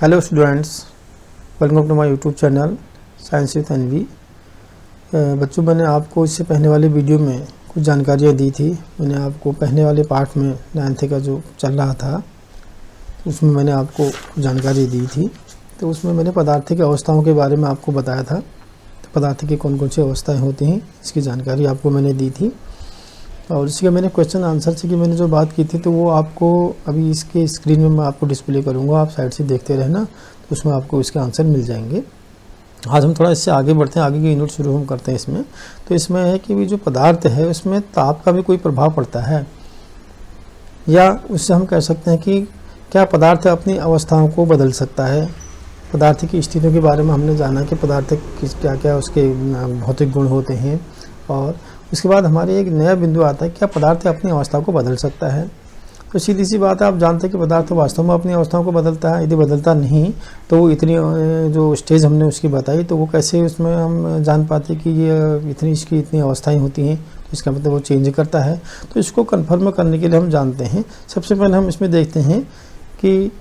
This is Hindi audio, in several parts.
Hello students, welcome to my YouTube channel science with NV. बच्चों, मैंने आपको इससे पहले वाले वीडियो में कुछ जानकारियाँ दी थी। मैंने आपको पहले वाले पार्ट में 9th का जो चल रहा था उसमें मैंने आपको जानकारी दी थी। तो उसमें मैंने पदार्थ की अवस्थाओं के बारे में आपको बताया था। तो पदार्थ की कौन कौन सी अवस्थाएँ होती हैं इसकी जानकारी आपको मैंने दी थी। और इसके मैंने क्वेश्चन आंसर से कि मैंने जो बात की थी तो वो आपको अभी इसके स्क्रीन में मैं आपको डिस्प्ले करूँगा, आप साइड से देखते रहना, तो उसमें आपको इसके आंसर मिल जाएंगे। आज हम थोड़ा इससे आगे बढ़ते हैं, आगे की यूनिट शुरू हम करते हैं इसमें। तो इसमें है कि जो पदार्थ है उसमें ताप का भी कोई प्रभाव पड़ता है, या उससे हम कह सकते हैं कि क्या पदार्थ अपनी अवस्थाओं को बदल सकता है। पदार्थ की स्थितियों के बारे में हमने जाना कि पदार्थ क्या क्या उसके भौतिक गुण होते हैं, और उसके बाद हमारे एक नया बिंदु आता है, क्या पदार्थ अपनी अवस्था को बदल सकता है। तो सीधी सी बात है, आप जानते हैं कि पदार्थ वास्तव में अपनी अवस्थाओं को बदलता है। यदि बदलता नहीं तो वो इतनी जो स्टेज हमने उसकी बताई तो वो कैसे उसमें हम जान पाते कि ये इसकी इतनी अवस्थाएं होती हैं, तो इसका मतलब वो चेंज करता है। तो इसको कन्फर्म करने के लिए हम जानते हैं, सबसे पहले हम इसमें देखते हैं कि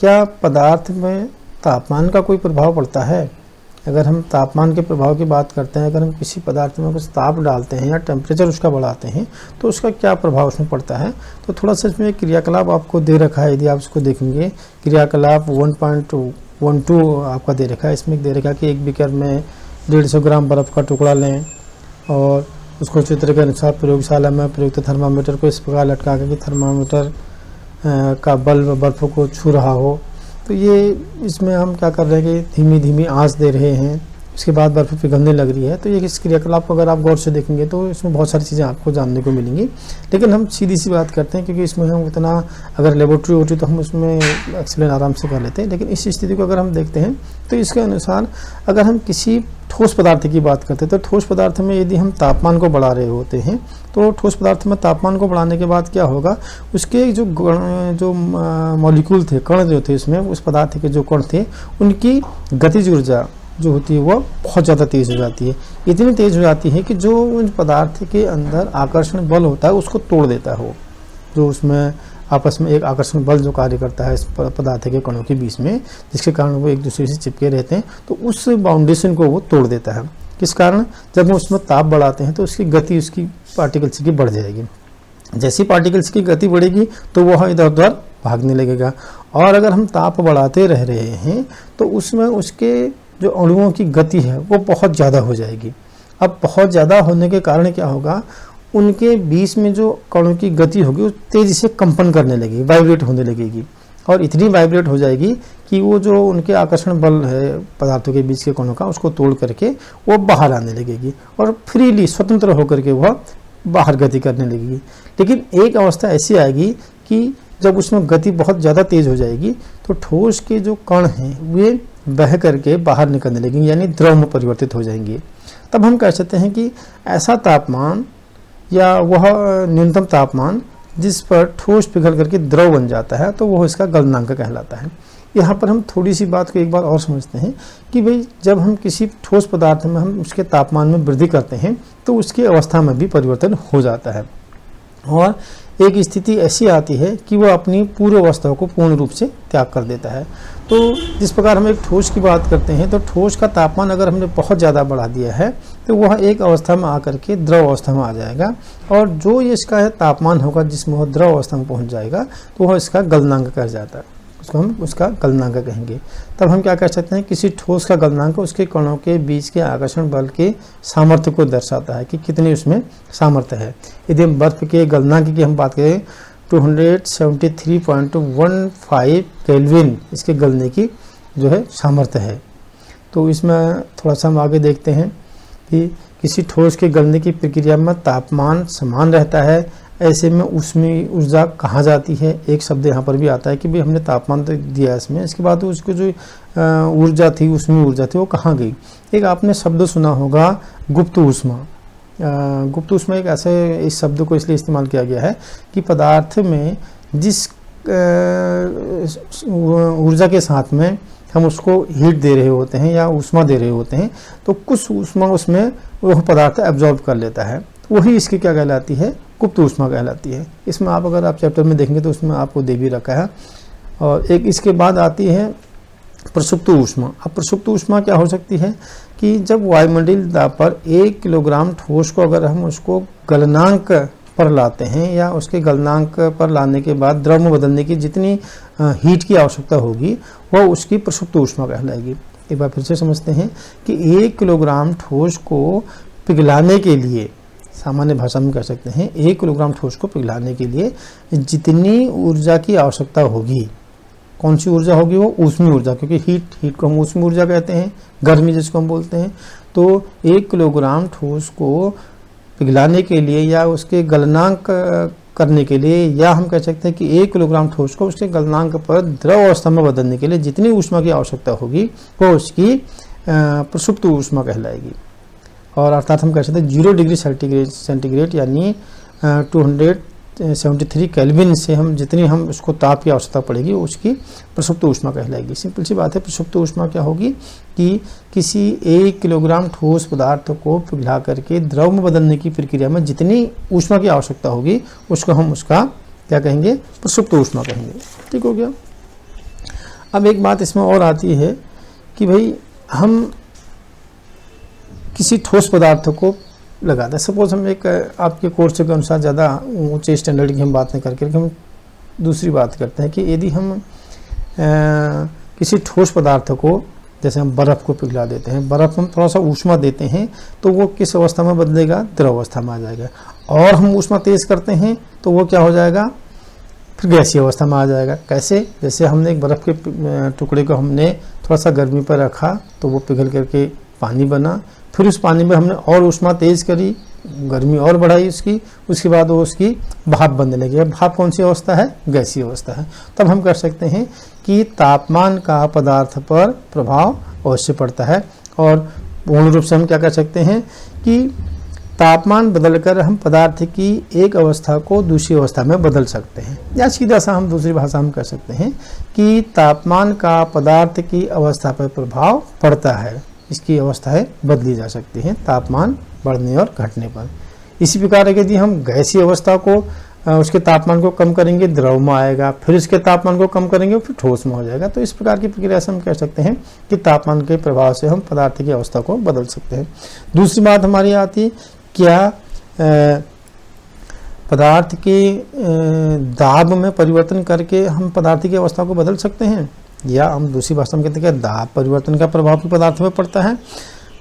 क्या पदार्थ में तापमान का कोई प्रभाव पड़ता है। अगर हम तापमान के प्रभाव की बात करते हैं, अगर हम किसी पदार्थ में कुछ ताप डालते हैं या टेम्परेचर उसका बढ़ाते हैं तो उसका क्या प्रभाव उसमें पड़ता है। तो थोड़ा सा इसमें क्रियाकलाप आपको दे रखा है, यदि आप उसको देखेंगे क्रियाकलाप 1.12 आपका दे रखा है। इसमें दे रखा है कि एक बीकर में 150 ग्राम बर्फ़ का टुकड़ा लें और उसको चित्र के अनुसार प्रयोगशाला में प्रयुक्त थर्मामीटर को इस प्रकार लटका के कि थर्मामीटर का बल्ब बर्फ़ को छू रहा हो। तो ये इसमें हम क्या कर रहे हैं कि धीमी धीमी आंच दे रहे हैं, उसके बाद बर्फ़ पिघलने लग रही है। तो ये इस क्रियाकलाप को अगर आप गौर से देखेंगे तो इसमें बहुत सारी चीज़ें आपको जानने को मिलेंगी। लेकिन हम सीधी सी बात करते हैं क्योंकि इसमें हम उतना अगर लेबोरेटरी होती तो हम उसमें एक्सप्लेन आराम से कर लेते हैं। लेकिन इस स्थिति को अगर हम देखते हैं तो इसके अनुसार अगर हम किसी ठोस पदार्थ की बात करते हैं तो ठोस पदार्थ में यदि हम तापमान को बढ़ा रहे होते हैं तो ठोस पदार्थ में तापमान को बढ़ाने के बाद क्या होगा, उसके जो मॉलिक्यूल थे, कण जो थे उसमें, उस पदार्थ के जो कण थे उनकी गतिज ऊर्जा जो होती है वो बहुत ज़्यादा तेज़ हो जाती है। इतनी तेज़ हो जाती है कि जो उन पदार्थ के अंदर आकर्षण बल होता है उसको तोड़ देता है। जो उसमें आपस में एक आकर्षण बल जो कार्य करता है इस पदार्थ के कणों के बीच में, जिसके कारण वो एक दूसरे से चिपके रहते हैं, तो उस बाउंडेशन को वो तोड़ देता है। किस कारण, जब हम उसमें ताप बढ़ाते हैं तो उसकी गति उसकी पार्टिकल्स की बढ़ जाएगी। जैसी पार्टिकल्स की गति बढ़ेगी तो वह इधर उधर भागने लगेगा। और अगर हम ताप बढ़ाते रह रहे हैं तो उसमें उसके जो अणुओं की गति है वो बहुत ज़्यादा हो जाएगी। अब बहुत ज़्यादा होने के कारण क्या होगा, उनके बीच में जो कणों की गति होगी वो तेज़ी से कंपन करने लगेगी, वाइब्रेट होने लगेगी, और इतनी वाइब्रेट हो जाएगी कि वो जो उनके आकर्षण बल है पदार्थों के बीच के कणों का, उसको तोड़ करके वो बाहर आने लगेगी और फ्रीली स्वतंत्र होकर के वह बाहर गति करने लगेगी। लेकिन एक अवस्था ऐसी आएगी कि जब उसमें गति बहुत ज़्यादा तेज़ हो जाएगी तो ठोस के जो कण हैं वे बह करके बाहर निकलने लगेंगे, यानी द्रव में परिवर्तित हो जाएंगे। तब हम कह सकते हैं कि ऐसा तापमान या वह न्यूनतम तापमान जिस पर ठोस पिघल करके द्रव बन जाता है तो वह इसका गलनांक कहलाता है। यहाँ पर हम थोड़ी सी बात को एक बार और समझते हैं कि भाई जब हम किसी ठोस पदार्थ में हम उसके तापमान में वृद्धि करते हैं तो उसकी अवस्था में भी परिवर्तन हो जाता है, और एक स्थिति ऐसी आती है कि वह अपनी पूर्व अवस्था को पूर्ण रूप से त्याग कर देता है। तो जिस प्रकार हम एक ठोस की बात करते हैं तो ठोस का तापमान अगर हमने बहुत ज़्यादा बढ़ा दिया है तो वह एक अवस्था में आकर के द्रव अवस्था में आ जाएगा, और जो ये इसका है तापमान होगा जिसमें वह द्रव अवस्था में पहुंच जाएगा तो वह इसका गलनांक कहा जाता है, उसको हम उसका गलनांक कहेंगे। तब हम क्या कह सकते हैं, किसी ठोस का गलनांक उसके कणों के बीच के आकर्षण बल के सामर्थ्य को दर्शाता है कि कितनी उसमें सामर्थ्य है। यदि हम बर्फ के गलनांक की हम बात करें 273.15 केल्विन इसके गलने की जो है सामर्थ्य है। तो इसमें थोड़ा सा हम आगे देखते हैं कि किसी ठोस के गलने की प्रक्रिया में तापमान समान रहता है, ऐसे में उसमें ऊर्जा कहाँ जाती है। एक शब्द यहाँ पर भी आता है कि भाई हमने तापमान तो दिया इसमें, इसके बाद उसको जो ऊर्जा थी उसमें ऊर्जा थी वो कहाँ गई। एक आपने शब्द सुना होगा गुप्त ऊष्मा। गुप्त ऊष्मा एक ऐसे इस शब्द को इसलिए इस्तेमाल किया गया है कि पदार्थ में जिस ऊर्जा के साथ में हम उसको हीट दे रहे होते हैं या ऊष्मा दे रहे होते हैं तो कुछ ऊष्मा उसमें वह पदार्थ एब्जॉर्ब कर लेता है, वही इसकी क्या कहलाती है, गुप्त ऊष्मा कहलाती है। इसमें आप अगर आप चैप्टर में देखेंगे तो उसमें आपको दे भी रखा है और एक इसके बाद आती है प्रसुप्त ऊष्मा। अब प्रसुप्त ऊष्मा क्या हो सकती है कि जब वायुमंडलीय दाब पर 1 किलोग्राम ठोस को अगर हम उसको गलनांक पर लाते हैं या उसके गलनांक पर लाने के बाद द्रव में बदलने की जितनी हीट की आवश्यकता होगी वह उसकी प्रसुप्त ऊष्मा कहलाएगी। एक बार फिर से समझते हैं कि 1 किलोग्राम ठोस को पिघलाने के लिए, सामान्य भाषा में कह सकते हैं, 1 किलोग्राम ठोस को पिघलाने के लिए जितनी ऊर्जा की आवश्यकता होगी, कौन सी ऊर्जा होगी, वो ऊष्मीय ऊर्जा, क्योंकि हीट को हम ऊष्मीय ऊर्जा कहते हैं, गर्मी जिसको हम बोलते हैं। तो 1 किलोग्राम ठोस को पिघलाने के लिए या उसके गलनांक करने के लिए, या हम कह सकते हैं कि 1 किलोग्राम ठोस को उसके गलनांक पर द्रव अवस्था में बदलने के लिए जितनी ऊष्मा की आवश्यकता होगी वो उसकी प्रसुप्त ऊष्मा कहलाएगी। और अर्थात हम कह सकते हैं 0 डिग्री सेंटीग्रेड यानी 273 केल्विन से हम जितनी हम उसको ताप की आवश्यकता पड़ेगी उसकी प्रसुप्त ऊष्मा कहलाएगी। सिंपल सी बात है। प्रसुप्त ऊष्मा क्या होगी कि किसी 1 किलोग्राम ठोस पदार्थ को पिघला करके द्रव में बदलने की प्रक्रिया में जितनी ऊष्मा की आवश्यकता होगी उसको हम उसका क्या कहेंगे, प्रसुप्त ऊष्मा कहेंगे। ठीक हो गया। अब एक बात इसमें और आती है कि भाई हम किसी ठोस पदार्थ को लगाते हैं। सपोज हम एक आपके कोर्स के अनुसार ज़्यादा ऊंचे स्टैंडर्ड की हम बात नहीं करके हम दूसरी बात करते हैं कि यदि हम किसी ठोस पदार्थ को, जैसे हम बर्फ़ को पिघला देते हैं, बर्फ़ में थोड़ा सा ऊष्मा देते हैं तो वो किस अवस्था में बदलेगा, द्रव अवस्था में आ जाएगा। और हम ऊष्मा तेज़ करते हैं तो वो क्या हो जाएगा, फिर गैसीय अवस्था में आ जाएगा। कैसे, जैसे हमने एक बर्फ़ के टुकड़े को हमने थोड़ा सा गर्मी पर रखा तो वो पिघल करके पानी बना, फिर उस पानी में हमने और ऊष्मा तेज़ करी, गर्मी और बढ़ाई उसकी, उसके बाद वो उसकी भाप बनने लगी। भाप कौन सी अवस्था है, गैसीय अवस्था है। तब हम कह सकते हैं कि तापमान का पदार्थ पर प्रभाव अवश्य पड़ता है। और पूर्ण रूप से हम क्या कह सकते हैं कि तापमान बदलकर हम पदार्थ की एक अवस्था को दूसरी अवस्था में बदल सकते हैं। या सीधा सा हम दूसरी भाषा में कह सकते हैं कि तापमान का पदार्थ की अवस्था पर प्रभाव पड़ता है, इसकी अवस्थाएं बदली जा सकती हैं तापमान बढ़ने और घटने पर। इसी प्रकार यदि हम गैसीय अवस्था को उसके तापमान को कम करेंगे, द्रव में आएगा, फिर इसके तापमान को कम करेंगे, फिर ठोस में हो जाएगा। तो इस प्रकार की प्रक्रिया से हम कह सकते हैं कि तापमान के प्रभाव से हम पदार्थ की अवस्था को बदल सकते हैं। दूसरी बात हमारी आती, क्या पदार्थ के दाब में परिवर्तन करके हम पदार्थ की अवस्था को बदल सकते हैं, या हम दूसरी भाषा में कहते हैं कि दाब परिवर्तन का प्रभाव भी पदार्थ में पड़ता है।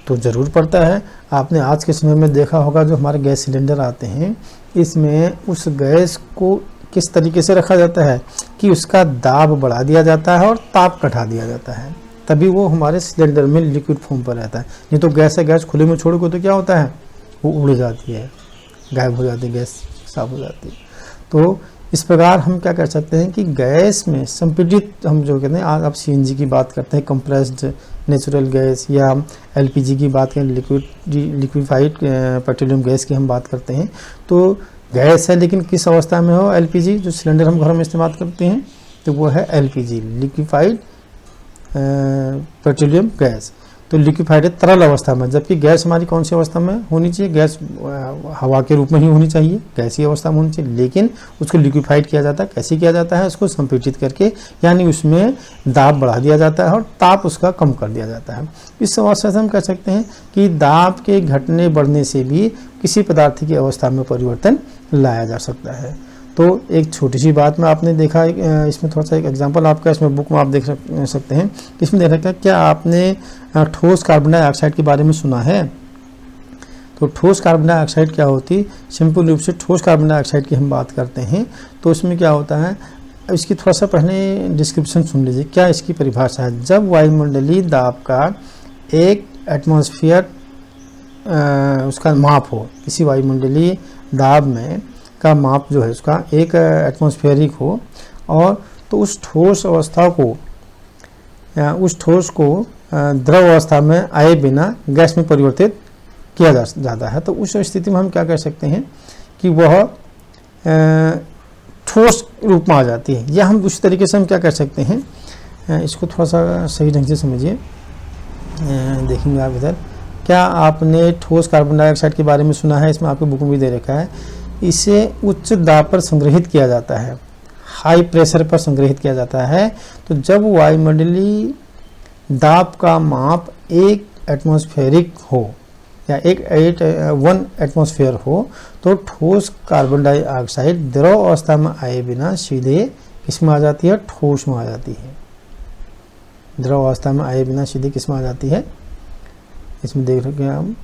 तो ज़रूर पड़ता है। आपने आज के समय में देखा होगा जो हमारे गैस सिलेंडर आते हैं, इसमें उस गैस को किस तरीके से रखा जाता है कि उसका दाब बढ़ा दिया जाता है और ताप घटा दिया जाता है, तभी वो हमारे सिलेंडर में लिक्विड फॉर्म पर रहता है। नहीं तो गैस है, गैस खुले में छोड़ो तो क्या होता है, वो उड़ जाती है, गायब हो जाती है, गैस साफ हो जाती है। तो इस प्रकार हम क्या कर सकते हैं कि गैस में संपीड़ित, हम जो कहते हैं, आज आप सीएनजी की बात करते हैं, कंप्रेस्ड नेचुरल गैस, या हम एलपीजी की बात करें, लिक्विफाइड पेट्रोलियम गैस की हम बात करते हैं। तो गैस है लेकिन किस अवस्था में हो, एलपीजी जो सिलेंडर हम घरों में इस्तेमाल करते हैं तो वो है एलपीजी, लिक्विफाइड पेट्रोलियम गैस। तो लिक्विफाइड है तरल अवस्था में, जबकि गैस हमारी कौन सी अवस्था में होनी चाहिए, गैस हवा के रूप में ही होनी चाहिए, गैसीय अवस्था में होनी चाहिए, लेकिन उसको लिक्विफाइड किया जाता है। कैसे किया जाता है, उसको संपीड़ित करके, यानी उसमें दाब बढ़ा दिया जाता है और ताप उसका कम कर दिया जाता है। इस अवस्था से हम कह सकते हैं कि दाब के घटने बढ़ने से भी किसी पदार्थ की अवस्था में परिवर्तन लाया जा सकता है। तो एक छोटी सी बात में आपने देखा, इसमें थोड़ा सा एक एग्जांपल आपका इसमें बुक में आप देख सकते हैं। इसमें देख रखा है, क्या आपने ठोस कार्बन डाइऑक्साइड के बारे में सुना है? तो ठोस कार्बन डाइऑक्साइड क्या होती, सिंपल रूप से ठोस कार्बन डाइऑक्साइड की हम बात करते हैं तो इसमें क्या होता है, इसकी थोड़ा सा पहले डिस्क्रिप्शन सुन लीजिए। क्या इसकी परिभाषा है, जब वायुमंडलीय दाब का एक एटमॉस्फेयर उसका माप हो, किसी वायुमंडलीय दाब में का माप जो है उसका एक एटमॉस्फेरिक हो, और तो उस ठोस को द्रव अवस्था में आए बिना गैस में परिवर्तित किया जाता है। तो उस स्थिति में हम क्या कह सकते हैं कि वह ठोस रूप में आ जाती है। या हम दूसरी तरीके से हम क्या कह सकते हैं, इसको थोड़ा सा सही ढंग से समझिए, देखेंगे आप इधर। क्या आपने ठोस कार्बन डाइऑक्साइड के बारे में सुना है? इसमें आपके बुक में भी दे रखा है। इसे उच्च दाब पर संग्रहित किया जाता है, हाई प्रेशर पर संग्रहित किया जाता है। तो जब वायुमंडलीय दाब का माप 1 एटमॉस्फेरिक हो या 1 एटमॉस्फेयर हो तो ठोस कार्बन डाइऑक्साइड द्रव अवस्था में आए बिना सीधे किसमें आ जाती है, ठोस में आ जाती है। द्रव अवस्था में आए बिना सीधे किसमें आ जाती है, इसमें देख रहे हैं हम,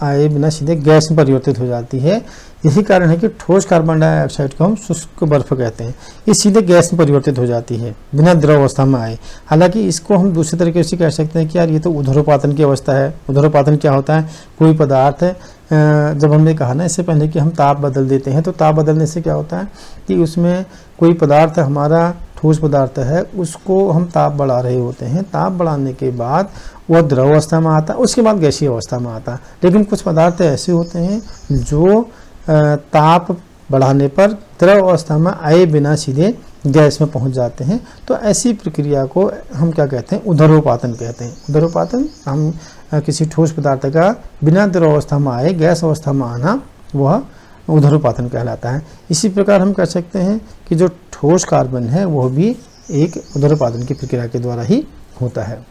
आए बिना सीधे गैस में परिवर्तित हो जाती है। यही कारण है कि ठोस कार्बन डाइऑक्साइड को हम शुष्क बर्फ कहते हैं। ये सीधे गैस में परिवर्तित हो जाती है बिना द्रव अवस्था में आए। हालांकि इसको हम दूसरे तरीके से कह सकते हैं कि यार ये तो ऊर्ध्वपातन की अवस्था है। ऊर्ध्वपातन क्या होता है, कोई पदार्थ जब हमने कहा ना इससे पहले कि हम ताप बदल देते हैं, तो ताप बदलने से क्या होता है कि उसमें कोई पदार्थ हमारा ठोस पदार्थ है, उसको हम ताप बढ़ा रहे होते हैं। ताप बढ़ाने के बाद वह द्रव अवस्था में आता है, उसके बाद गैसीय अवस्था में आता है। लेकिन कुछ पदार्थ ऐसे होते हैं जो ताप बढ़ाने पर द्रव अवस्था में आए बिना सीधे गैस में पहुंच जाते हैं। तो ऐसी प्रक्रिया को हम क्या कहते हैं, ऊर्ध्वपातन कहते हैं। ऊर्ध्वपातन हम किसी ठोस पदार्थ का बिना द्रव अवस्था में आए गैस अवस्था में आना, वह ऊर्ध्वपातन कहलाता है। इसी प्रकार हम कह सकते हैं कि जो ठोस कार्बन है वह भी एक ऊर्ध्वपातन की प्रक्रिया के द्वारा ही होता है।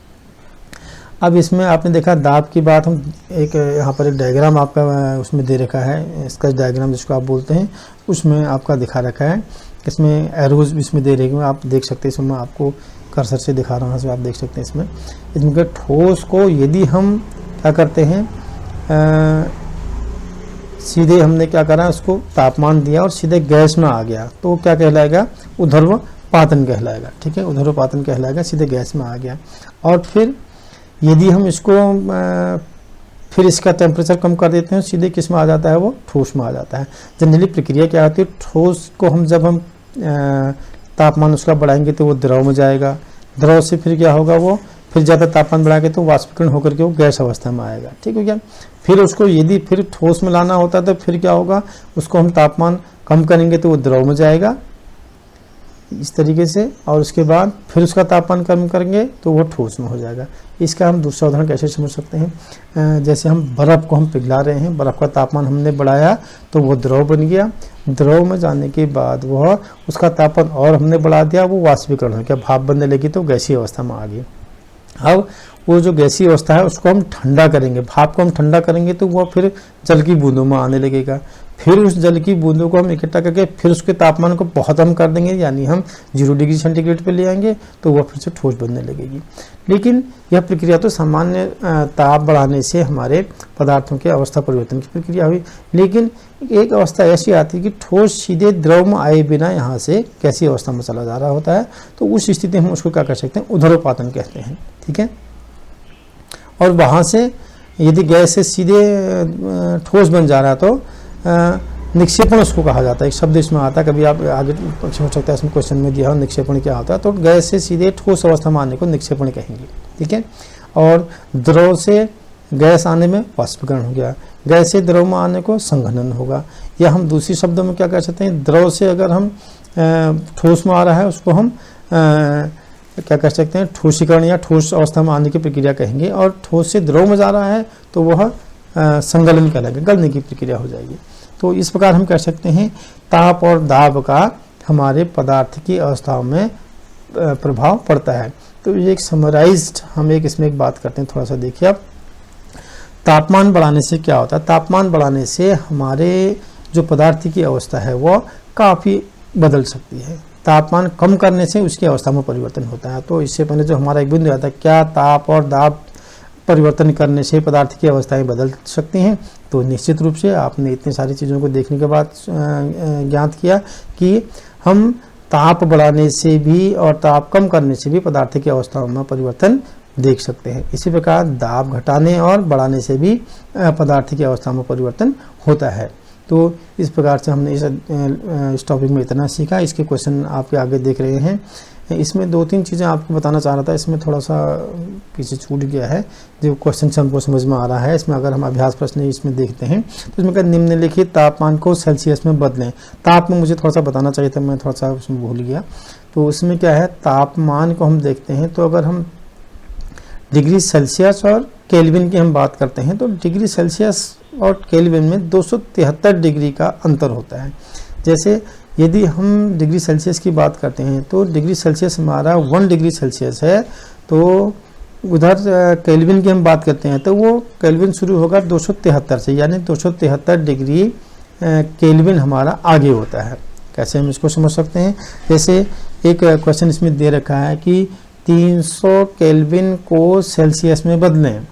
अब इसमें आपने देखा दाब की बात, हम एक यहाँ पर एक डायग्राम आपका उसमें दे रखा है, स्केच डायग्राम जिसको आप बोलते हैं, उसमें आपका दिखा रखा है। इसमें एरोज इसमें दे रहे हैं, आप देख सकते हैं। इसमें मैं आपको कर्सर से दिखा रहा हूँ, इसमें आप देख सकते हैं। इसमें ठोस को यदि हम क्या करते हैं, सीधे हमने क्या करा, उसको तापमान दिया और सीधे गैस में आ गया, तो क्या कहलाएगा, ऊर्ध्वपातन कहलाएगा। ठीक है, ऊर्ध्वपातन कहलाएगा, सीधे गैस में आ गया। और फिर यदि हम इसको फिर इसका टेम्परेचर कम कर देते हैं, सीधे किस में आ जाता है, वो ठोस में आ जाता है। जनरली प्रक्रिया क्या होती है, ठोस को हम जब हम तापमान उसका बढ़ाएंगे तो वो द्रव में जाएगा। द्रव से फिर क्या होगा, वो फिर ज़्यादा तापमान बढ़ाएंगे तो वाष्पीकरण होकर के वो गैस अवस्था में आएगा। ठीक है क्या, फिर उसको यदि फिर ठोस में लाना होता है तो फिर क्या होगा, उसको हम तापमान कम करेंगे तो वो द्रव में जाएगा इस तरीके से, और उसके बाद फिर उसका तापमान कम करेंगे तो वो ठोस में हो जाएगा। इसका हम दूसरा उदाहरण कैसे समझ सकते हैं, जैसे हम बर्फ़ को हम पिघला रहे हैं, बर्फ़ का तापमान हमने बढ़ाया तो वो द्रव बन गया। द्रव में जाने के बाद वह उसका तापमान और हमने बढ़ा दिया, वो वाष्पीकरण हो गया, भाप बनने लगी तो गैसीय अवस्था में आ गई। अब वो जो गैसीय अवस्था है उसको हम ठंडा करेंगे, भाप को हम ठंडा करेंगे तो वह फिर जल की बूंदों में आने लगेगा। फिर उस जल की बूंदों को हम इकट्ठा करके फिर उसके तापमान को बहुत कम कर देंगे, यानी हम 0 डिग्री सेंटीग्रेड पे ले आएंगे तो वह फिर से ठोस बनने लगेगी। लेकिन यह प्रक्रिया तो सामान्य ताप बढ़ाने से हमारे पदार्थों के अवस्था परिवर्तन की प्रक्रिया हुई। लेकिन एक अवस्था ऐसी आती है कि ठोस सीधे द्रव में आए बिना यहाँ से गैसीय अवस्था में चला जा रहा होता है, तो उस स्थिति में हम उसको क्या कर सकते हैं, ऊर्ध्वपातन कहते हैं। ठीक है, और वहाँ से यदि गैस से सीधे ठोस बन जा रहा है तो निक्षेपण उसको कहा जाता है। एक शब्द इसमें आता है, कभी आप आगे हो सकता है इसमें क्वेश्चन में दिया हो, निक्षेपण क्या होता है, तो गैस से सीधे ठोस अवस्था में आने को निक्षेपण कहेंगे। ठीक है, और द्रव से गैस आने में वाष्पीकरण हो गया, गैस से द्रव में आने को संघनन होगा। या हम दूसरी शब्दों में क्या कह सकते हैं, द्रव से अगर हम ठोस में आ रहा है उसको हम क्या कह सकते हैं, ठोसीकरण या ठोस अवस्था में आने की प्रक्रिया कहेंगे। और ठोस से द्रव में जा रहा है तो वह संगलन कहलाएगा, गलने की प्रक्रिया हो जाएगी। तो इस प्रकार हम कह सकते हैं ताप और दाब का हमारे पदार्थ की अवस्थाओं में प्रभाव पड़ता है। तो ये एक समराइज्ड हम इसमें एक बात करते हैं, थोड़ा सा देखिए आप। तापमान बढ़ाने से क्या होता है, तापमान बढ़ाने से हमारे जो पदार्थ की अवस्था है वह काफ़ी बदल सकती है। तापमान कम करने से उसकी अवस्था में परिवर्तन होता है। तो इससे पहले जो हमारा एक बिंदु आता है, क्या ताप और दाब परिवर्तन करने से पदार्थ की अवस्थाएं बदल सकती हैं, तो निश्चित रूप से आपने इतनी सारी चीज़ों को देखने के बाद ज्ञात किया कि हम ताप बढ़ाने से भी और ताप कम करने से भी पदार्थ की अवस्थाओं में परिवर्तन देख सकते हैं। इसी प्रकार दाब घटाने और बढ़ाने से भी पदार्थ की अवस्था में परिवर्तन होता है। तो इस प्रकार से हमने इस टॉपिक में इतना सीखा। इसके क्वेश्चन आपके आगे देख रहे हैं। इसमें 2-3 चीज़ें आपको बताना चाह रहा था, इसमें थोड़ा सा पीछे छूट गया है जो क्वेश्चन से हमको समझ में आ रहा है। इसमें अगर हम अभ्यास प्रश्न इसमें देखते हैं तो इसमें क्या, निम्नलिखित तापमान को सेल्सियस में बदलें। ताप में मुझे थोड़ा सा बताना चाहिए था, मैं थोड़ा सा उसमें भूल गया। तो उसमें क्या है, तापमान को हम देखते हैं तो अगर हम डिग्री सेल्सियस और केल्विन की हम बात करते हैं तो डिग्री सेल्सियस और केल्विन में 273 डिग्री का अंतर होता है। जैसे यदि हम डिग्री सेल्सियस की बात करते हैं तो डिग्री सेल्सियस हमारा 1 डिग्री सेल्सियस है, तो उधर केल्विन की हम बात करते हैं तो वो केल्विन शुरू होगा 273 से, यानी 273 डिग्री केल्विन हमारा आगे होता है। कैसे हम इसको समझ सकते हैं, जैसे एक क्वेश्चन इसमें दे रखा है कि 300 केल्विन को सेल्सियस में बदलें।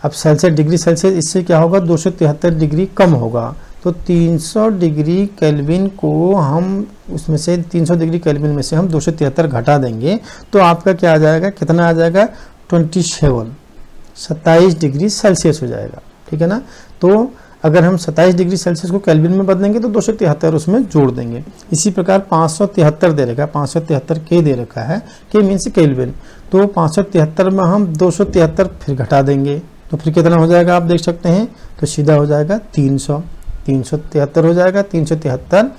अब सेल्सियस डिग्री सेल्सियस, इससे क्या होगा 273 डिग्री कम होगा, तो 300 डिग्री केल्विन को हम उसमें से 300 डिग्री केल्विन में से हम 273 घटा देंगे तो आपका क्या आ जाएगा, कितना आ जाएगा 27 डिग्री सेल्सियस हो जाएगा। ठीक है ना। तो अगर हम 27 डिग्री सेल्सियस को केल्विन में बदलेंगे तो 273 उसमें जोड़ देंगे। इसी प्रकार 573 दे रखा है, 573 के दे रखा है, के मीन्स केल्विन, तो 573 में हम 273 फिर घटा देंगे तो फिर कितना हो जाएगा आप देख सकते हैं, तो सीधा हो जाएगा 373 हो जाएगा, 373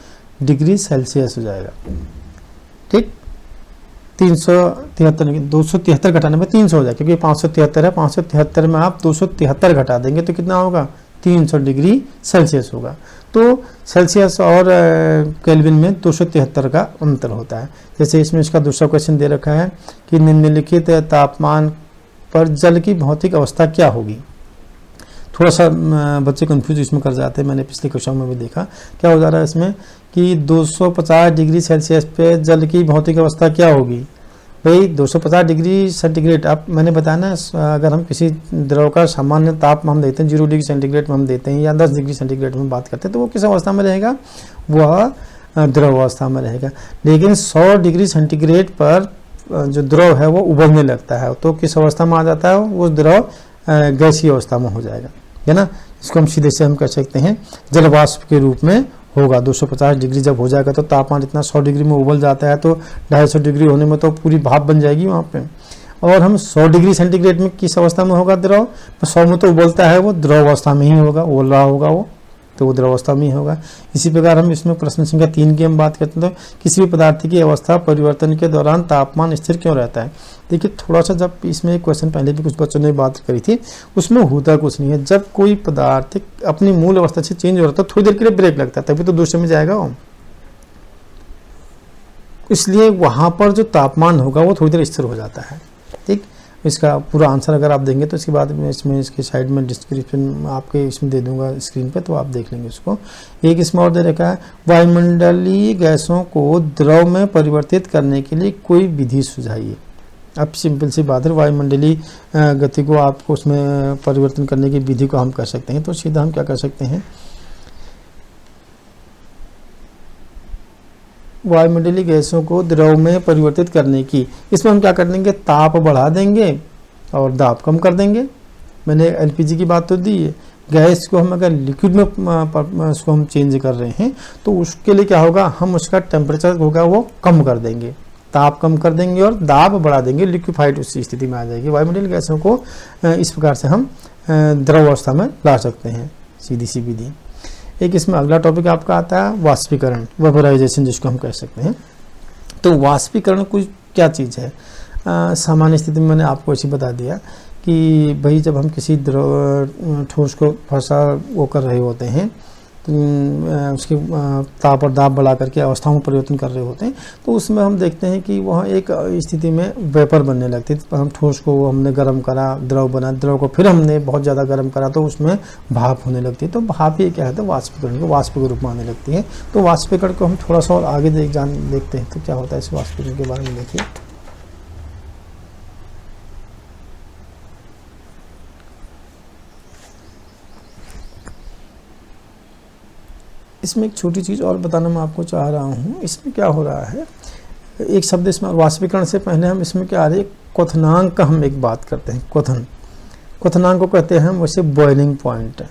डिग्री सेल्सियस हो जाएगा। ठीक, 373 273 घटाने में 300 हो जाएगा, क्योंकि 573 है, 573 में आप 273 घटा देंगे तो कितना होगा 300 डिग्री सेल्सियस होगा। तो सेल्सियस और केल्विन में 273 का अंतर होता है। जैसे इसमें इसका दूसरा क्वेश्चन दे रखा है कि निम्नलिखित तापमान पर जल की भौतिक अवस्था क्या होगी। थोड़ा सा बच्चे कंफ्यूज इसमें कर जाते हैं, मैंने पिछले क्वेश्चन में भी देखा। क्या हो जा रहा है इसमें कि 250 डिग्री सेल्सियस पे जल की भौतिक अवस्था क्या होगी। भाई 250 डिग्री सेंटीग्रेड, आप मैंने बताया ना, अगर हम किसी द्रव का सामान्य ताप हम देते हैं 0 डिग्री सेंटीग्रेड में हम देते हैं या 10 डिग्री सेंटीग्रेड में बात करते हैं तो वो किस अवस्था में रहेगा, वह द्रव अवस्था में रहेगा। लेकिन 100 डिग्री सेंटीग्रेड पर जो द्रव है वो उबलने लगता है तो किस अवस्था में आ जाता है, वो द्रव गैसीय अवस्था में हो जाएगा, है ना। इसको हम सीधे से हम कह सकते हैं जलवाष्प के रूप में होगा। 250 डिग्री जब हो जाएगा तो तापमान इतना 100 डिग्री में उबल जाता है तो 250 डिग्री होने में तो पूरी भाप बन जाएगी वहाँ पे। और हम 100 डिग्री सेंटीग्रेड में किस अवस्था में होगा द्रव, 100 में तो उबलता है, वो द्रव अवस्था में ही होगा, उबल रहा होगा वो, तो वो द्रव अवस्था में ही होगा। इसी प्रकार हम इसमें प्रश्न संख्या 3 की हम बात करते हैं तो किसी भी पदार्थ की अवस्था परिवर्तन के दौरान तापमान स्थिर क्यों रहता है। देखिए थोड़ा सा, जब इसमें एक क्वेश्चन पहले भी कुछ बच्चों ने बात करी थी, उसमें होता कुछ नहीं है। जब कोई पदार्थ अपनी मूल अवस्था से चेंज हो रहा है तो थोड़ी देर के लिए ब्रेक लगता है, तभी तो दूसरे में जाएगा वो, इसलिए वहां पर जो तापमान होगा वो थोड़ी देर स्थिर हो जाता है। ठीक, इसका पूरा आंसर अगर आप देंगे तो इसके बाद में इसमें इसके साइड में डिस्क्रिप्शन आपके इसमें दे दूंगा स्क्रीन पे, तो आप देख लेंगे उसको। एक इसमें और दे रखा है, वायुमंडलीय गैसों को द्रव में परिवर्तित करने के लिए कोई विधि सुझाइए। अब सिंपल सी बात है, वायुमंडलीय गति को आपको उसमें परिवर्तन करने की विधि को हम कर सकते हैं, तो सीधा हम क्या कर सकते हैं, वायुमंडलीय गैसों को द्रव में परिवर्तित करने की, इसमें हम क्या कर देंगे, ताप बढ़ा देंगे और दाब कम कर देंगे। मैंने एलपीजी की बात तो दी है, गैस को हम अगर लिक्विड में उसको हम चेंज कर रहे हैं तो उसके लिए क्या होगा, हम उसका टेम्परेचर होगा वो कम कर देंगे, ताप कम कर देंगे और दाब बढ़ा देंगे, लिक्विफाइड उस स्थिति में आ जाएगी। वायुमंडलीय गैसों को इस प्रकार से हम द्रव अवस्था में ला सकते हैं, सीधी सी विधि। एक इसमें अगला टॉपिक आपका आता है वाष्पीकरण, वेपोराइजेशन जिसको हम कह सकते हैं। तो वाष्पीकरण कुछ क्या चीज़ है, सामान्य स्थिति में मैंने आपको ऐसे बता दिया कि भाई जब हम किसी द्रव ठोस को फंसा वो कर रहे होते हैं तो उसकी ताप और दाब बढ़ा करके अवस्थाओं में परिवर्तन कर रहे होते हैं, तो उसमें हम देखते हैं कि वह एक स्थिति में वेपर बनने लगती है। हम ठोस को हमने गर्म करा, द्रव बना, द्रव को फिर हमने बहुत ज़्यादा गर्म करा तो उसमें भाप होने लगती है। तो भाप ये क्या है, तो वाष्पीकरण को वाष्प के रूप में आने लगती है। तो वाष्पीकरण को हम थोड़ा सा और आगे देखते हैं तो क्या होता है इस वाष्पीकरण के बारे में। देखिए इसमें एक छोटी चीज़ और बताना मैं आपको चाह रहा हूँ। इसमें क्या हो रहा है, एक शब्द इसमें वाष्पीकरण से पहले हम इसमें क्या आ रही है, क्वथनांक का हम एक बात करते हैं। क्वथनांक को कहते हैं हम वैसे बॉइलिंग पॉइंट,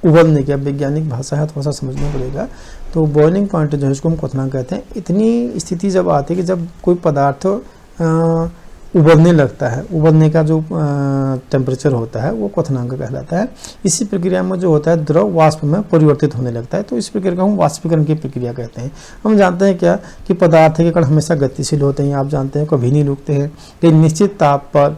उबलने की, अब वैज्ञानिक भाषा है थोड़ा सा समझना पड़ेगा। तो बॉइलिंग पॉइंट जो है इसको हम क्वथनांक कहते हैं। इतनी स्थिति जब आती है कि जब कोई पदार्थ उबलने लगता है, उबलने का जो टेम्परेचर होता है वो क्वथनांक कहलाता है। इसी प्रक्रिया में जो होता है द्रव वाष्प में परिवर्तित होने लगता है, तो इस प्रक्रिया को हम वाष्पीकरण की प्रक्रिया कहते हैं। हम जानते हैं क्या कि पदार्थ के कण हमेशा गतिशील होते हैं, आप जानते हैं कभी नहीं रुकते हैं। कि निश्चित ताप पर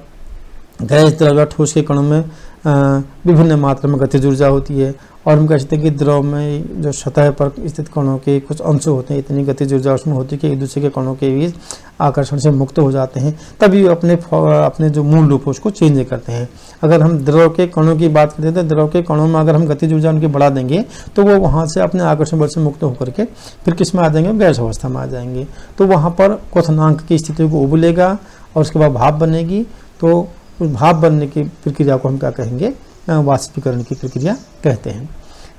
गैस द्रव या ठोस के कणों में विभिन्न मात्रा में गतिज ऊर्जा होती है। और हम कह सकते हैं कि द्रव में जो सतह पर स्थित कणों के कुछ अंश होते हैं, इतनी गतिज ऊर्जा उसमें होती है कि एक दूसरे के कणों के बीच आकर्षण से मुक्त हो जाते हैं, तभी अपने जो मूल रूप है उसको चेंज करते हैं। अगर हम द्रव के कणों की बात करते हैं तो द्रव के कणों में अगर हम गतिज ऊर्जा उनकी बढ़ा देंगे तो वो वहाँ से अपने आकर्षण बल से मुक्त होकर के फिर किस में आ जाएंगे, गैस अवस्था में आ जाएंगे। तो वहाँ पर क्वथनांक की स्थिति को उबलेगा और उसके बाद भाप बनेगी। तो उस भाप बनने की प्रक्रिया को हम क्या कहेंगे, वाष्पीकरण की प्रक्रिया कहते हैं।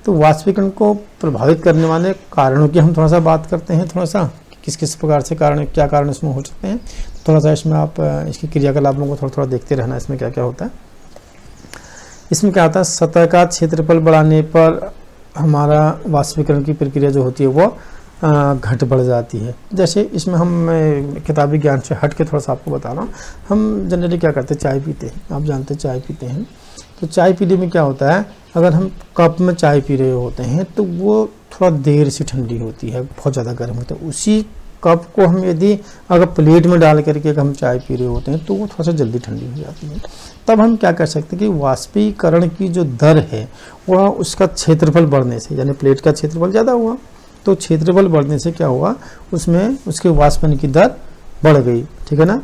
तो वाष्पीकरण को प्रभावित करने वाले कारणों की हम थोड़ा सा बात करते हैं, थोड़ा सा किस किस प्रकार से कारण, क्या कारण इसमें हो सकते हैं। थोड़ा सा इसमें आप इसकी क्रियाकलापों को थोड़ा थोड़ा देखते रहना, इसमें क्या क्या होता है। इसमें क्या होता है, सतह का क्षेत्रफल बढ़ाने पर हमारा वाष्पीकरण की प्रक्रिया जो होती है वो घट बढ़ जाती है। जैसे इसमें हम किताबी ज्ञान से हट के थोड़ा सा आपको बता रहा हूँ। हम जनरली क्या करते हैं, चाय पीते हैं, आप जानते हैं चाय पीते हैं। तो चाय पीने में क्या होता है, अगर हम कप में चाय पी रहे होते हैं तो वो थोड़ा देर से ठंडी होती है, बहुत ज़्यादा गर्म होता है। उसी कप को हम यदि अगर प्लेट में डाल करके हम चाय पी रहे होते हैं तो वो थोड़ा सा जल्दी ठंडी हो जाती है। तब हम क्या कर सकते हैं कि वाष्पीकरण की जो दर है वह उसका क्षेत्रफल बढ़ने से, यानी प्लेट का क्षेत्रफल ज़्यादा हुआ तो क्षेत्रफल बढ़ने से क्या हुआ, उसमें उसके वाष्पन की दर बढ़ गई, ठीक है ना।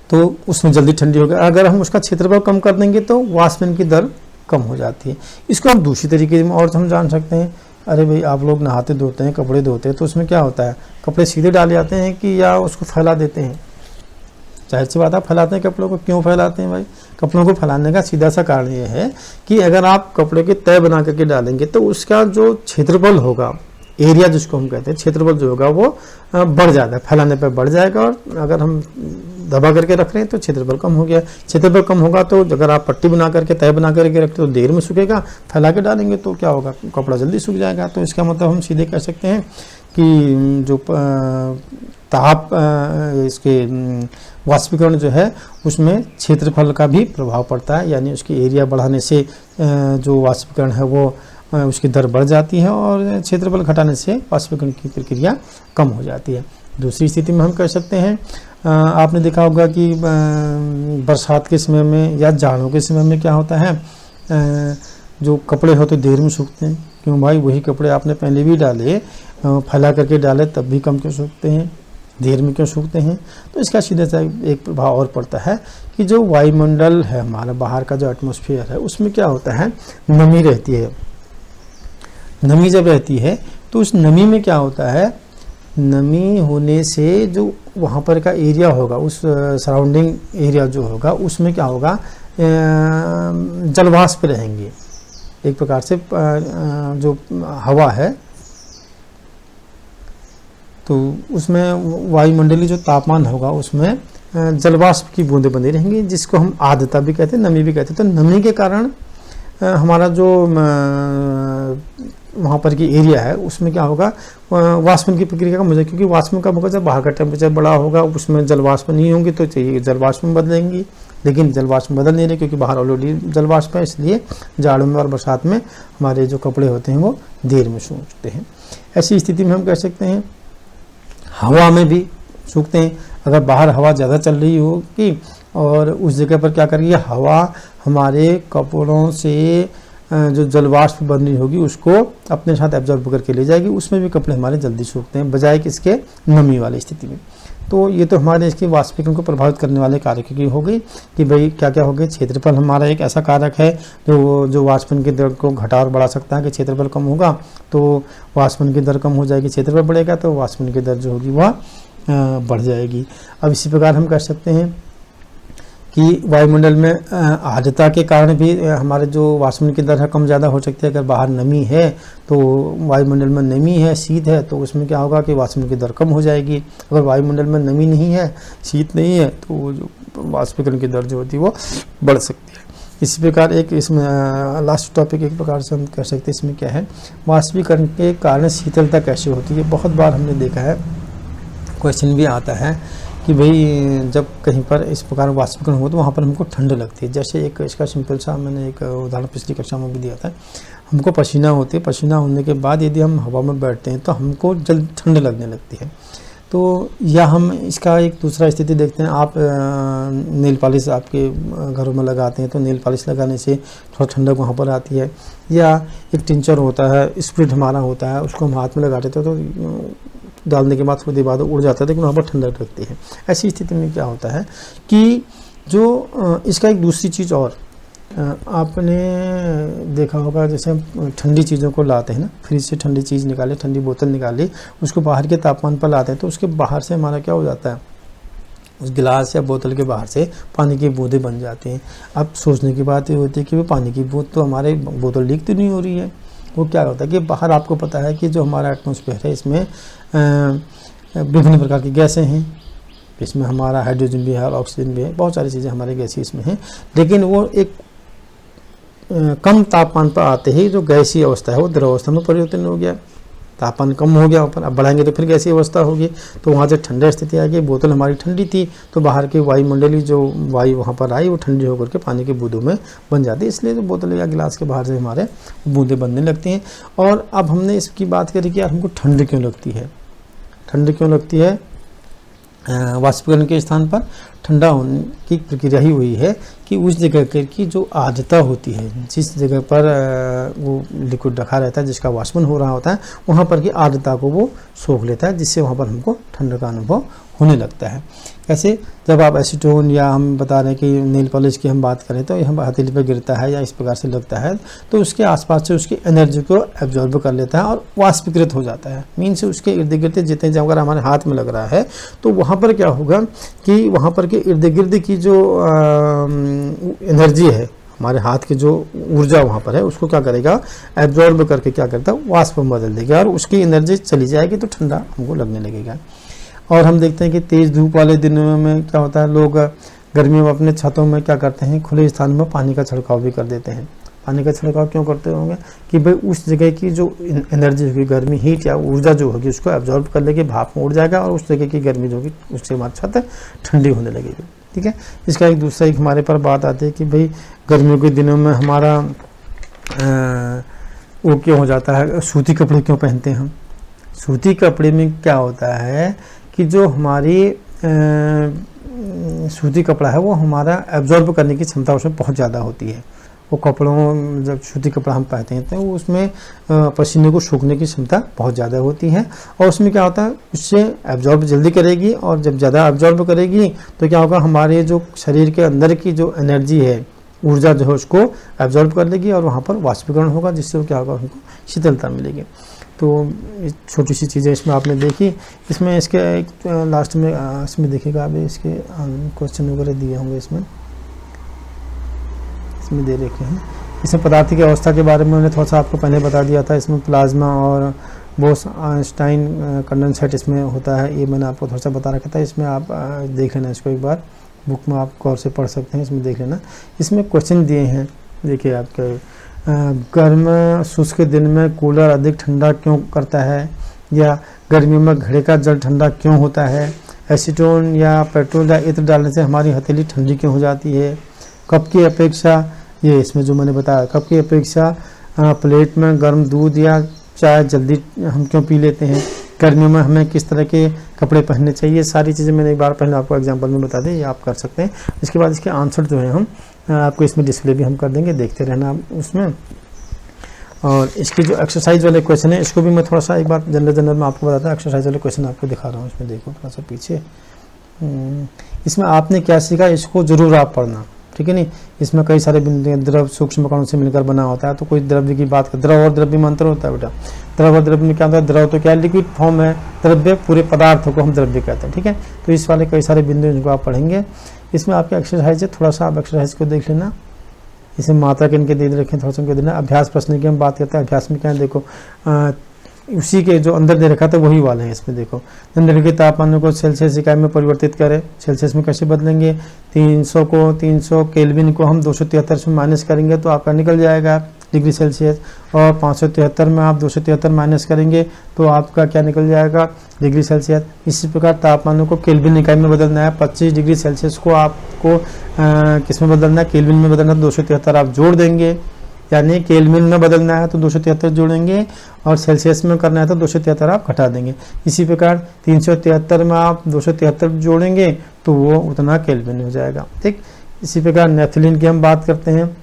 तो उसमें जल्दी ठंडी हो गई। अगर हम उसका क्षेत्रफल कम कर देंगे तो वाष्पन की दर कम हो जाती है। इसको हम दूसरी तरीके में और हम जान सकते हैं। अरे भाई, आप लोग नहाते धोते हैं, कपड़े धोते हैं, तो उसमें क्या होता है, कपड़े सीधे डाले जाते हैं कि या उसको फैला देते हैं। जाहिर सी बात है, फैलाते हैं कपड़ों को। क्यों फैलाते हैं भाई, कपड़ों को फैलाने का सीधा सा कारण ये है कि अगर आप कपड़े के तय बना करके डालेंगे तो उसका जो क्षेत्रफल होगा, एरिया जिसको हम कहते हैं, क्षेत्रफल जो होगा वो बढ़ जाता है, फैलाने पर बढ़ जाएगा। और अगर हम दबा करके रख रहे हैं तो क्षेत्रफल कम हो गया। क्षेत्रफल कम होगा तो अगर आप पट्टी बना करके तय बना करके रखते तो देर में सूखेगा, फैला के डालेंगे तो क्या होगा, कपड़ा जल्दी सूख जाएगा। तो इसका मतलब हम सीधे कह सकते हैं कि जो ताप इसके वाष्पीकरण जो है उसमें क्षेत्रफल का भी प्रभाव पड़ता है, यानी उसकी एरिया बढ़ाने से जो वाष्पीकरण है वो उसकी दर बढ़ जाती है और क्षेत्रफल घटाने से वाष्पीकरण की प्रक्रिया कम हो जाती है। दूसरी स्थिति में हम कह सकते हैं, आपने देखा होगा कि बरसात के समय में या जाड़ों के समय में क्या होता है, जो कपड़े हो तो देर में सूखते हैं। क्यों भाई, वही कपड़े आपने पहले भी डाले, फैला करके डाले, तब भी कम क्यों सूखते हैं, देर में क्यों सूखते हैं। तो इसका सीधा सा एक प्रभाव और पड़ता है कि जो वायुमंडल है हमारा, बाहर का जो एटमॉस्फेयर है, उसमें क्या होता है, नमी रहती है। नमी जब रहती है तो उस नमी में क्या होता है, नमी होने से जो वहाँ पर का एरिया होगा, उस सराउंडिंग एरिया जो होगा उसमें क्या होगा, जलवाष्प रहेंगे। एक प्रकार से जो हवा है तो उसमें वायुमंडलीय जो तापमान होगा उसमें जलवाष्प की बूंदें बनी रहेंगी, जिसको हम आर्द्रता भी कहते हैं, नमी भी कहते हैं। तो नमी के कारण हमारा जो वहाँ पर की एरिया है उसमें क्या होगा, वाष्पन की प्रक्रिया कम हो जाएगी। क्योंकि वाष्पन कम होगा, जब बाहर का टेम्परेचर बड़ा होगा, उसमें जलवाष्प नहीं होंगी तो चाहिए जलवाष्प में बदलेंगी, लेकिन जलवाष्प बदल नहीं रहे क्योंकि बाहर ऑलरेडी जलवाष्प है। इसलिए जाड़ों में और बरसात में हमारे जो कपड़े होते हैं वो देर में सूखते हैं। ऐसी स्थिति में हम कह सकते हैं हवा में भी सूखते हैं। अगर बाहर हवा ज़्यादा चल रही होगी और उस जगह पर क्या करेगी, हवा हमारे कपड़ों से जो जलवाष्प बन रही होगी उसको अपने साथ एब्जॉर्ब करके ले जाएगी, उसमें भी कपड़े हमारे जल्दी सूखते हैं बजाय कि इसके नमी वाली स्थिति में। तो ये तो हमारे इसके वाष्पीकरण को प्रभावित करने वाले कारक की हो गई कि भाई क्या क्या हो गए। क्षेत्रफल हमारा एक ऐसा कारक है जो वाष्पन की दर को घटा और बढ़ा सकता है कि क्षेत्रफल कम होगा तो वाष्पन की दर कम हो जाएगी, क्षेत्रफल बढ़ेगा तो वाष्पन की दर जो होगी वह बढ़ जाएगी। अब इसी प्रकार हम कह सकते हैं कि वायुमंडल में आर्द्रता के कारण भी हमारे जो वाष्पन की दर है कम ज़्यादा हो सकती है। अगर बाहर नमी है तो वायुमंडल में नमी है, शीत है, तो उसमें क्या होगा कि वाष्पन की दर कम हो जाएगी। अगर वायुमंडल में नमी नहीं है, शीत नहीं है, तो जो वाष्पीकरण की दर जो होती है वो बढ़ सकती है। इसी प्रकार एक इसमें लास्ट टॉपिक एक प्रकार से हम कह सकते हैं, इसमें क्या है, वाष्पीकरण के कारण शीतलता कैसे होती है। बहुत बार हमने देखा है, क्वेश्चन भी आता है कि भाई जब कहीं पर इस प्रकार वाष्पीकरण हो तो वहाँ पर हमको ठंड लगती है। जैसे एक इसका सिंपल सा मैंने एक उदाहरण पिछली कक्षा में भी दिया था, हमको पसीना होती है, पसीना होने के बाद यदि हम हवा में बैठते हैं तो हमको जल्द ठंड लगने लगती है। तो या हम इसका एक दूसरा स्थिति देखते हैं। आप नेल पॉलिश आपके घरों में लगाते हैं, तो नेल पॉलिश लगाने से थोड़ा ठंडक वहाँ पर आती है। या एक टिंचर होता है, स्प्रिट हमारा होता है, उसको हम हाथ में लगाते थे तो डालने के बाद थोड़ी देर बाद उड़ जाता है, लेकिन वहाँ पर ठंडक लगती है। ऐसी स्थिति में क्या होता है कि जो इसका एक दूसरी चीज़ और आपने देखा होगा, जैसे हम ठंडी चीज़ों को लाते हैं ना, फ्रिज से ठंडी चीज़ निकाले, ठंडी बोतल निकाली, उसको बाहर के तापमान पर लाते हैं, तो उसके बाहर से हमारा क्या हो जाता है, उस गिलास या बोतल के बाहर से पानी की बूंदें बन जाती हैं। अब सोचने की बात ये होती है कि वो पानी की बूंद तो हमारे बोतल लीक तो नहीं हो रही है। वो क्या होता है कि बाहर आपको पता है कि जो हमारा एटमॉस्फेयर है इसमें विभिन्न प्रकार की गैसें हैं, इसमें हमारा हाइड्रोजन भी है और ऑक्सीजन भी है, बहुत सारी चीज़ें हमारे गैसीय इसमें हैं। लेकिन वो एक कम तापमान पर आते ही जो गैसीय अवस्था है वो द्रव अवस्था में परिवर्तन हो गया, तापमान कम हो गया ऊपर, अब बढ़ाएंगे तो फिर गैसीय अवस्था होगी, तो वहाँ से ठंडा स्थिति आ गई। बोतल हमारी ठंडी थी तो बाहर की वायुमंडलीय जो वायु वहाँ पर आई वो ठंडी होकर के पानी की बूंदों में बन जाती है, इसलिए तो बोतल या गिलास के बाहर से हमारे बूंदें बनने लगती हैं। और अब हमने इसकी बात करी कि यार हमको ठंड क्यों लगती है, ठंड क्यों लगती है। वाष्पीकरण के स्थान पर ठंडा होने की प्रक्रिया ही हुई है कि उस जगह की जो आर्द्रता होती है, जिस जगह पर वो लिक्विड रखा रहता है, जिसका वाष्पन हो रहा होता है, वहाँ पर की आर्द्रता को वो सोख लेता है, जिससे वहाँ पर हमको ठंड का अनुभव होने लगता है। कैसे, जब आप एसीटोन या हम बता रहे हैं कि नेल पॉलिश की हम बात करें तो यह हथेली पर गिरता है या इस प्रकार से लगता है, तो उसके आसपास से उसकी एनर्जी को एब्जॉर्ब कर लेता है और वाष्पीकृत हो जाता है। मीन्स उसके इर्द गिर्द जितने जब अगर हमारे हाथ में लग रहा है तो वहाँ पर क्या होगा कि वहाँ पर के इर्द गिर्द की जो एनर्जी है, हमारे हाथ की जो ऊर्जा वहाँ पर है, उसको क्या करेगा, एब्जॉर्ब करके क्या करता है, वाष्प में बदल देगा और उसकी एनर्जी चली जाएगी तो ठंडा हमको लगने लगेगा। और हम देखते हैं कि तेज़ धूप वाले दिनों में क्या होता है, लोग गर्मियों में अपने छतों में क्या करते हैं, खुले स्थान में पानी का छिड़काव भी कर देते हैं। पानी का छिड़काव क्यों करते होंगे कि भाई उस जगह की जो एनर्जी होगी, गर्मी, हीट या ऊर्जा जो होगी, उसको एब्जॉर्ब कर लेके भाप में उड़ जाएगा और उस जगह की गर्मी जो होगी उससे हमारी छत ठंडी होने लगेगी। ठीक है, इसका एक दूसरा एक हमारे पर बात आती है कि भाई गर्मियों के दिनों में हमारा वो क्यों हो जाता है, सूती कपड़े क्यों पहनते हैं हम। सूती कपड़े में क्या होता है कि जो हमारी सूती कपड़ा है वो हमारा एब्जॉर्ब करने की क्षमता उसमें बहुत ज़्यादा होती है। वो कपड़ों, जब सूती कपड़ा हम पहनते हैं तो उसमें पसीने को सूखने की क्षमता बहुत ज़्यादा होती है और उसमें क्या होता है, उससे एब्जॉर्ब जल्दी करेगी और जब ज़्यादा एब्जॉर्ब करेगी तो क्या होगा, हमारे जो शरीर के अंदर की जो एनर्जी है, ऊर्जा जो है, उसको एब्जॉर्ब कर लेगी और वहाँ पर वाष्पीकरण होगा, जिससे क्या होगा, हमको शीतलता मिलेगी। तो छोटी सी चीज़ें इसमें आपने देखी। इसमें इसके एक लास्ट में इसमें देखिएगा, अभी इसके क्वेश्चन वगैरह दिए होंगे, इसमें दे रखे हैं। इसमें पदार्थ की अवस्था के बारे में मैंने थोड़ा सा आपको पहले बता दिया था। इसमें प्लाज्मा और बोस-आइंस्टाइन कंडेंसेट इसमें होता है, ये मैंने आपको थोड़ा सा बता रखा था। इसमें आप देख लेना, इसको एक बार बुक में आप गौर से पढ़ सकते हैं, इसमें देख लेना। इसमें क्वेश्चन दिए हैं, देखिए आपके गर्म शुष्क दिन में कूलर अधिक ठंडा क्यों करता है, या गर्मियों में घड़े का जल ठंडा क्यों होता है, एसीटोन या पेट्रोल या इत्र डालने से हमारी हथेली ठंडी क्यों हो जाती है, कप की अपेक्षा, ये इसमें जो मैंने बताया, कप की अपेक्षा प्लेट में गर्म दूध या चाय जल्दी हम क्यों पी लेते हैं, गर्मियों में हमें किस तरह के कपड़े पहनने चाहिए, सारी चीज़ें मैंने एक बार पहले आपको एग्जांपल में बता दी, ये आप कर सकते हैं। इसके बाद इसके आंसर जो है हम आपको इसमें डिस्प्ले भी हम कर देंगे, देखते रहना उसमें। और इसकी जो एक्सरसाइज वाले क्वेश्चन है, इसको भी मैं थोड़ा सा एक बार जनरल में आपको बताता हूँ। एक्सरसाइज वाले क्वेश्चन आपको दिखा रहा हूँ, इसमें देखो थोड़ा सा पीछे। इसमें आपने क्या सीखा, इसको जरूर आप पढ़ना, ठीक है नहीं। इसमें कई सारे बिंदु, द्रव सूक्ष्म कणों से मिलकर बना होता है, तो कोई द्रव्य की बात कर, द्रव और द्रव्य में अंतर होता है बेटा। द्रव और द्रव्य में क्या होता है, द्रव तो क्या है, लिक्विड फॉर्म है, द्रव्य पूरे पदार्थों को हम द्रव्य कहते हैं, ठीक है। तो इस वाले कई सारे बिंदु इनको आप पढ़ेंगे। इसमें आपके एक्सरसाइज है, थोड़ा सा आप एक्सरसाइज को देख लेना। इसमें मात्रा के इनके दे रखें, थोड़ा सा उनको देना। अभ्यास प्रश्न की हम बात करते हैं, अभ्यास में क्या है, देखो उसी के जो अंदर दे रखा था वही वाले हैं। इसमें देखो, निम्नलिखित के तापमान को सेल्सियस इकाई में परिवर्तित करें। सेल्सियस में कैसे बदलेंगे, 300 केल्विन को हम 273 में माइनस करेंगे तो आपका निकल जाएगा डिग्री सेल्सियस, और 573 में आप 273 माइनस करेंगे तो आपका क्या निकल जाएगा, डिग्री सेल्सियस। इसी प्रकार तापमान को केल्विन इकाई में बदलना है। 25 डिग्री सेल्सियस को आपको किस में बदलना है, केल्विन में बदलना है। 273 आप जोड़ देंगे यानी केल्विन में बदलना है तो 273 जोड़ेंगे और सेल्सियस में करना है तो 273 आप घटा देंगे। इसी प्रकार 373 में आप 273 जोड़ेंगे तो वो उतना केल्विन हो जाएगा। ठीक, इसी प्रकार नेफ्थलीन की हम बात करते हैं।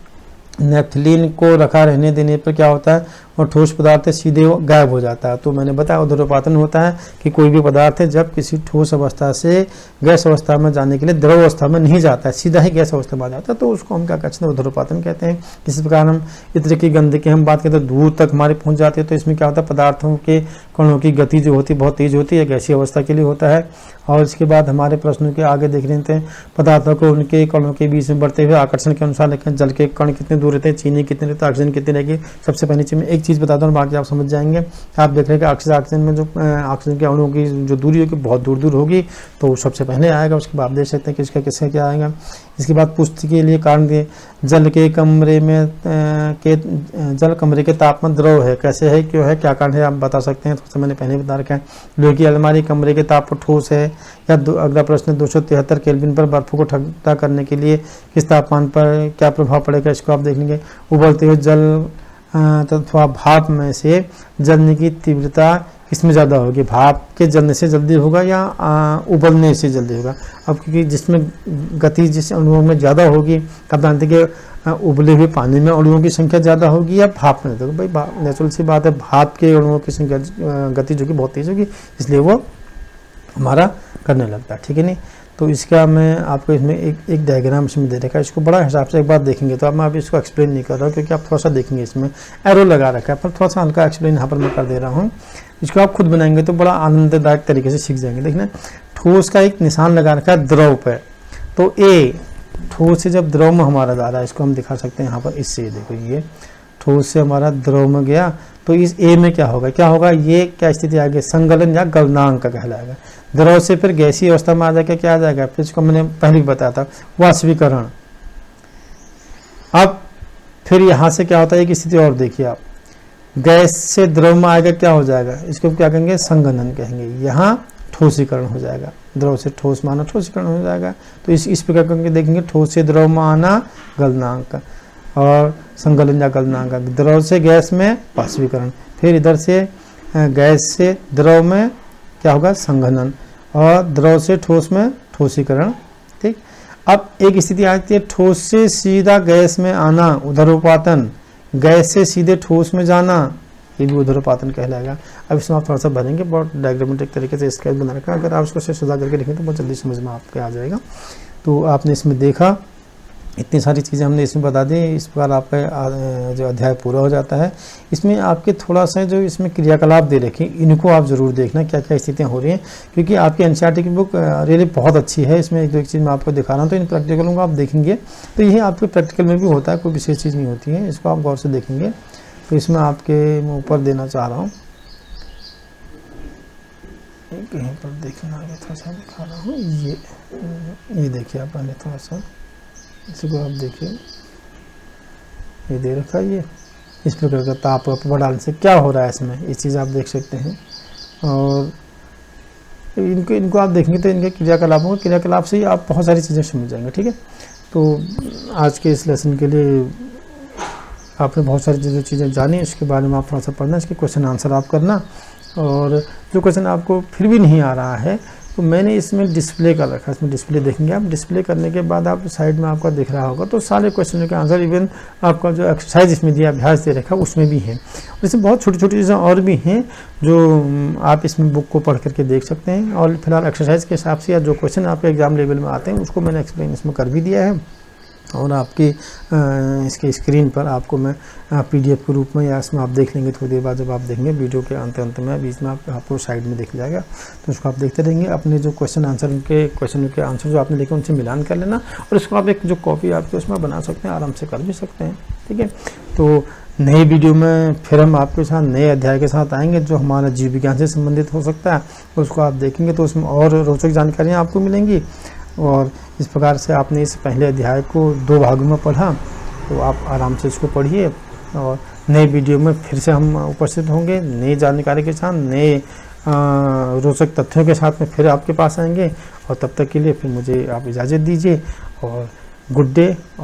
नेफ्थलीन को रखा रहने देने पर क्या होता है, और ठोस पदार्थ सीधे गायब हो जाता है। तो मैंने बताया ऊर्ध्वपातन होता है कि कोई भी पदार्थ है जब किसी ठोस अवस्था से गैस अवस्था में जाने के लिए द्रव अवस्था में नहीं जाता है, सीधा ही गैस अवस्था में आ जाता है, तो उसको हम क्या कहते हैं, ऊर्ध्वपातन कहते हैं। इसी प्रकार हम इत्र की गंध की हम बात करते हैं, दूर तक हमारे पहुंच जाती है, तो इसमें क्या होता है, पदार्थों के कणों की गति जो होती है बहुत तेज होती है, गैसीय अवस्था के लिए होता है। और इसके बाद हमारे प्रश्नों के आगे देख लेते हैं, पदार्थों को उनके कणों के बीच में बढ़ते हुए आकर्षण के अनुसार लिखें। जल के कण कितने दूर रहते हैं, चीनी कितने रहते हैं, ऑक्सीजन कितनी रहेगी। सबसे पहले चीज में एक चीज़ बता दूँ, बाकी आप समझ जाएंगे। आप देख रहे हैं कि ऑक्सीजन में जो ऑक्सीजन के अणुओं की जो दूरी होगी बहुत दूर दूर होगी, तो सबसे पहले आएगा। उसके बाद देख सकते हैं कि इसका किसका क्या आएगा। इसके बाद पुष्टि के लिए कारण दिए, जल कमरे के तापमान द्रव है, कैसे है, क्यों है, क्या कारण है, आप बता सकते हैं। तो मैंने पहले बता रखा है। लोहे की अलमारी कमरे के ताप पर ठोस है। या अगला प्रश्न 273 केल्विन पर बर्फ को ठंडा करने के लिए किस तापमान पर क्या प्रभाव पड़ेगा, इसको आप देख लेंगे। उबलते हुए जल तथा भाप में से जलने की तीव्रता किसमें ज़्यादा होगी, भाप के जलने से जल्दी होगा या उबलने से जल्दी होगा। अब क्योंकि जिसमें गति जिस अणुओं में ज़्यादा होगी, तब जानते कि उबले हुए पानी में अणुओं की संख्या ज़्यादा होगी या भाप में। तो भाई नेचुरल सी बात है, भाप के अणुओं की संख्या गति जो कि बहुत तेज होगी, इसलिए वो हमारा करने लगता है। ठीक है नहीं, तो इसका मैं आपको इसमें एक डायग्राम इसमें दे रखा है, इसको बड़ा हिसाब से एक बार देखेंगे। तो अब मैं अभी इसको एक्सप्लेन नहीं कर रहा हूँ क्योंकि आप थोड़ा सा देखेंगे, इसमें एरो लगा रखा है, पर थोड़ा सा हल्का एक्सप्लेन यहाँ पर मैं कर दे रहा हूँ। इसको आप खुद बनाएंगे तो बड़ा आनंददायक तरीके से सीख जाएंगे। देखना, ठोस का एक निशान लगा रखा है द्रव पर, तो ए ठोस से जब द्रव में हमारा जा रहा है, इसको हम दिखा सकते हैं यहाँ पर इससे। देखो ये ठोस से हमारा द्रव में गया, तो इस ए में क्या होगा, ये क्या स्थिति आ गई, संगलन या गलनांक का कहलाएगा। द्रव से फिर गैसीय अवस्था में आ जाएगा, क्या आ जाएगा, फिर इसको मैंने पहले भी बताया था, वाष्पीकरण। अब फिर यहाँ से क्या होता है, एक स्थिति और देखिए आप, गैस से द्रव में आएगा, क्या हो जाएगा, इसको क्या कहेंगे, संघनन कहेंगे। यहाँ ठोसीकरण हो जाएगा, द्रव से ठोस में आना ठोसीकरण हो जाएगा। तो इस प्रकार करके देखेंगे, ठोस से द्रव में आना गलनांक और संगलन या गलनांक, द्रव से गैस में वाष्पीकरण, फिर इधर से गैस से द्रव में क्या होगा, संघनन, और द्रव से ठोस में ठोसीकरण। ठीक, अब एक स्थिति आती है ठोस से सीधा गैस में आना, ऊर्ध्वपातन, गैस से सीधे ठोस में जाना, ये भी ऊर्ध्वपातन कहलाएगा। अब इसमें आप थोड़ा सा भरेंगे, बहुत डायग्रामेटिक तरीके से स्केच बना रखा है, अगर आप उसको सुधार करके लिखें तो बहुत जल्दी समझ में आपके आ जाएगा। तो आपने इसमें देखा, इतनी सारी चीज़ें हमने इसमें बता दी। इस प्रकार आपका जो अध्याय पूरा हो जाता है। इसमें आपके थोड़ा सा जो इसमें क्रियाकलाप दे रखे, इनको आप ज़रूर देखना, क्या क्या स्थितियाँ हो रही हैं, क्योंकि आपकी एनसीईआरटी की बुक रियली बहुत अच्छी है। इसमें एक दो एक चीज़ मैं आपको दिखा रहा हूँ, तो इन प्रैक्टिकलों को आप देखेंगे तो यही आपके प्रैक्टिकल में भी होता है, कोई विशेष चीज़ नहीं होती है, इसको आप गौर से देखेंगे। तो इसमें आपके ऊपर देना चाह रहा हूँ, कहीं पर देखना है, थोड़ा सा दिखा रहा हूँ। ये देखिए आप पहले थोड़ा सा इसको आप देखिए, ये दे रखा है, ये इस प्रकार का ताप बढ़ाने से क्या हो रहा है इसमें, ये चीज़ आप देख सकते हैं। और इनको आप देखेंगे तो इनके क्रियाकलाप से ही आप बहुत सारी चीज़ें समझ जाएंगे। ठीक है, तो आज के इस लेसन के लिए आपने बहुत सारी चीज़ें जानी, इसके बारे में आप थोड़ा सा पढ़ना, इसके क्वेश्चन आंसर आप करना। और जो क्वेश्चन आपको फिर भी नहीं आ रहा है, तो मैंने इसमें डिस्प्ले कर रखा है, इसमें डिस्प्ले देखेंगे आप। डिस्प्ले करने के बाद आप साइड में आपका दिख रहा होगा, तो सारे क्वेश्चनों के आंसर, इवन आपका जो एक्सरसाइज इसमें दिया, अभ्यास दे रखा है, उसमें भी है। और इसमें बहुत छोटी छोटी चीज़ें और भी हैं जो आप इसमें बुक को पढ़ करके देख सकते हैं। और फिलहाल एक्सरसाइज के हिसाब से या जो क्वेश्चन आपके एग्जाम लेवल में आते हैं उसको मैंने एक्सप्लेन इसमें कर भी दिया है। और आपकी इसके स्क्रीन पर आपको मैं PDF के रूप में, या इसमें आप देख लेंगे थोड़ी देर बाद, जब आप देखेंगे वीडियो के अंत में, बीच में आपको साइड में दिख जाएगा, तो उसको आप देखते रहेंगे। अपने जो क्वेश्चन के आंसर जो आपने लिखे उनसे मिलान कर लेना, और उसको आप एक जो कॉपी आपकी उसमें बना सकते हैं, आराम से कर भी सकते हैं। ठीक है, तो नई वीडियो में फिर हम आपके साथ नए अध्याय के साथ आएंगे, जो हमारा जीव विज्ञान से संबंधित हो सकता है, उसको आप देखेंगे तो उसमें और रोचक जानकारियाँ आपको मिलेंगी। और इस प्रकार से आपने इस पहले अध्याय को 2 भागों में पढ़ा, तो आप आराम से इसको पढ़िए, और नए वीडियो में फिर से हम उपस्थित होंगे, नई जानकारी के साथ, नए रोचक तथ्यों के साथ में फिर आपके पास आएंगे। और तब तक के लिए फिर मुझे आप इजाज़त दीजिए, और गुड डे। और